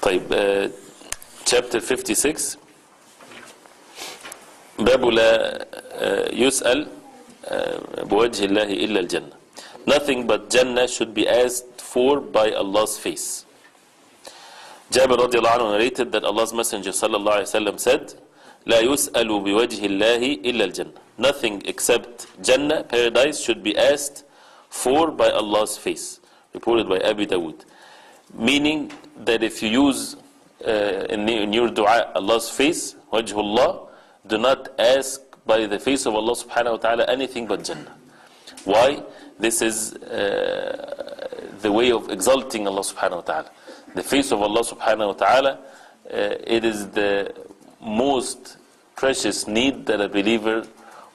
طيب, chapter 56 باب لا يسأل بوجه الله إلا الجنة. Nothing but Jannah should be asked for by Allah's face. Jabir radiallahu anhu narrated that Allah's Messenger sallallahu alayhi wa sallam said, لا يسأل بوجه الله إلا الجنة. Nothing except Jannah, paradise, should be asked for by Allah's face. Reported by Abi Dawood. Meaning that if you use in your dua Allah's face, wajhullah, do not ask by the face of Allah subhanahu wa ta'ala anything but Jannah. Why? This is the way of exalting Allah subhanahu wa ta'ala. The face of Allah subhanahu wa ta'ala, it is the most precious need that a believer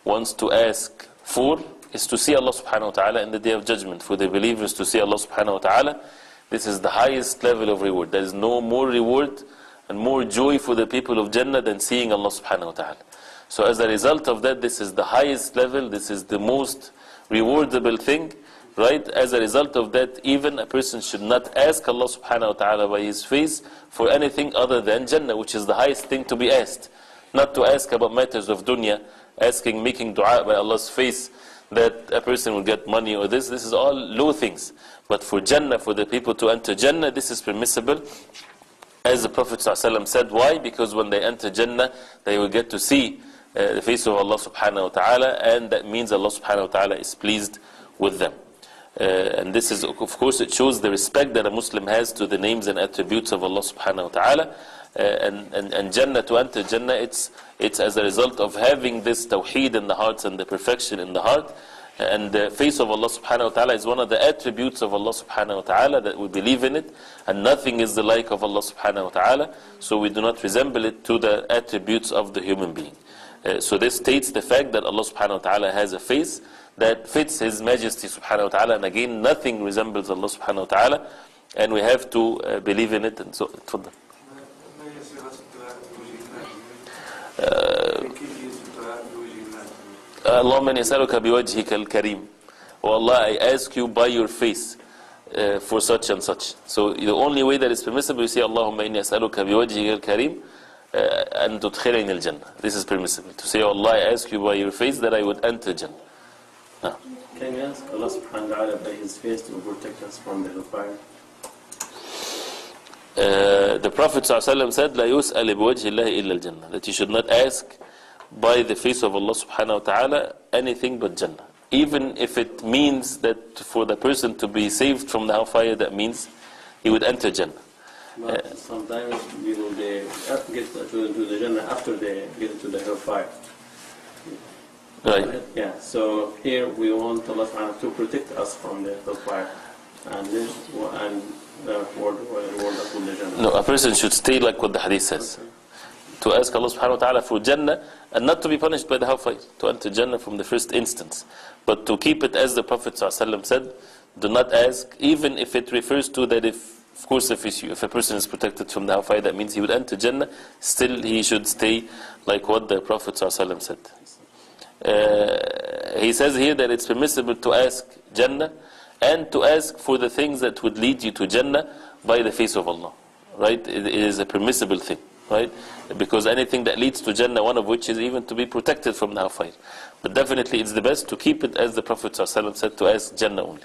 wants to ask for, is to see Allah subhanahu wa ta'ala in the day of judgment. For the believers to see Allah subhanahu wa ta'ala, this is the highest level of reward. There is no more reward and more joy for the people of Jannah than seeing Allah subhanahu wa ta'ala. So as a result of that, this is the highest level, this is the most rewardable thing, right? As a result of that, even a person should not ask Allah subhanahu wa ta'ala by his face for anything other than Jannah, which is the highest thing to be asked. Not to ask about matters of dunya, making dua by Allah's face, that a person will get money or this is all low things. But for Jannah, for the people to enter Jannah, this is permissible. As the Prophet ﷺ said, why? Because when they enter Jannah, they will get to see the face of Allah subhanahu wa ta'ala, and that means Allah subhanahu wa ta'ala is pleased with them. And this is, of course, it shows the respect that a Muslim has to the names and attributes of Allah subhanahu wa ta'ala. And Jannah, to enter Jannah, it's as a result of having this tawheed in the hearts and the perfection in the heart. And the face of Allah subhanahu wa ta'ala is one of the attributes of Allah subhanahu wa ta'ala, that we believe in it, and nothing is the like of Allah subhanahu wa ta'ala, so we do not resemble it to the attributes of the human being. So this states the fact that Allah subhanahu wa ta'ala has a face that fits His Majesty subhanahu wa ta'ala, and again nothing resembles Allah subhanahu wa ta'ala, and we have to believe in it. And so تفضل. اللهم إني أسألك بوجهك الكريم. Oh Allah, I ask you by your face for such and such. So the only way that is permissible, you say اللهم إني أسألك بوجهك الكريم أن تدخلني الجنة. This is permissible. To say, oh Allah, I ask you by your face that I would enter Jannah. No. Can we ask Allah subhanahu wa ta'ala by His face to protect us from the hellfire? The Prophet ﷺ said, لا يسأل بوجه الله إلا الجنة. That you should not ask by the face of Allah subhanahu wa ta'ala anything but Jannah. Even if it means that for the person to be saved from the hellfire, that means he would enter Jannah. But sometimes people they get to the Jannah after they get to the hellfire. Right. Yeah. So here we want Allah subhanahu wa ta'ala to protect us from the hellfire, and this the reward of the Jannah. No, a person should stay like what the hadith says. Okay. To ask Allah subhanahu wa ta'ala for Jannah and not to be punished by the hellfire. To enter Jannah from the first instance. But to keep it as the Prophet ﷺ said, do not ask, even if it refers to that of course, if a person is protected from the hellfire, that means he would enter Jannah, still he should stay like what the Prophet ﷺ said. He says here that it's permissible to ask Jannah and to ask for the things that would lead you to Jannah by the face of Allah. Right? It is a permissible thing. Right? Because anything that leads to Jannah, one of which is even to be protected from the hellfire. But definitely it's the best to keep it as the Prophet ﷺ said, to ask Jannah only.